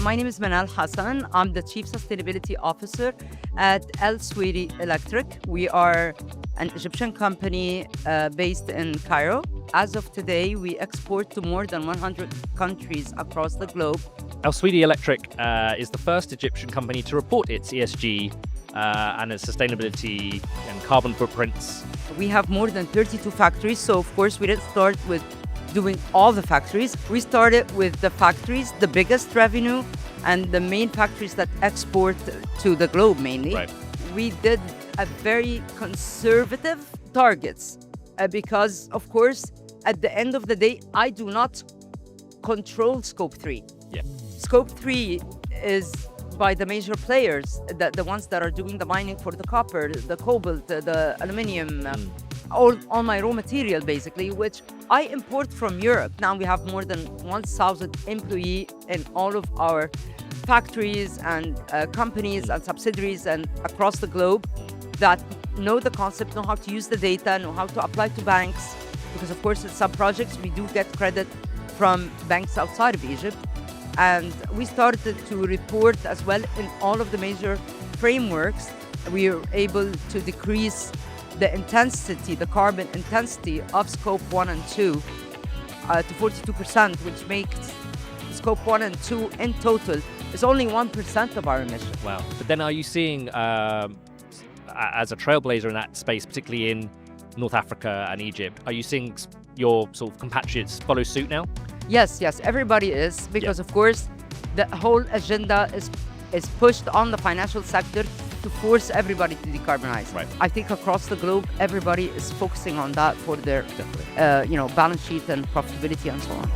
My name is Manal Hassan. I'm the Chief Sustainability Officer at Elsewedy Electric. We are an Egyptian company based in Cairo. As of today, we export to more than 100 countries across the globe. Elsewedy Electric is the first Egyptian company to report its ESG and its sustainability and carbon footprints. We have more than 32 factories, so of course we didn't start with doing all the factories. We started with the factories, the biggest revenue, and the main factories that export to the globe mainly. Right. We did a very conservative targets because, of course, at the end of the day, I do not control Scope 3. Yeah. Scope 3 is by the major players, the ones that are doing the mining for the copper, the cobalt, the aluminium, all my raw material basically, which I import from Europe. Now we have more than 1,000 employees in all of our factories and companies and subsidiaries and across the globe that know the concept, know how to use the data, know how to apply to banks. Because of course, in some projects, we do get credit from banks outside of Egypt. And we started to report as well in all of the major frameworks. We are able to decrease the intensity, the carbon intensity of Scope 1 and 2 to 42%, which makes Scope 1 and 2 in total is only 1% of our emissions. Wow. But then are you seeing, as a trailblazer in that space, particularly in North Africa and Egypt, are you seeing your sort of compatriots follow suit now? Yes, everybody is, because of course the whole agenda is pushed on the financial sector to force everybody to decarbonize. Right. I think across the globe, everybody is focusing on that for their balance sheet and profitability and so on.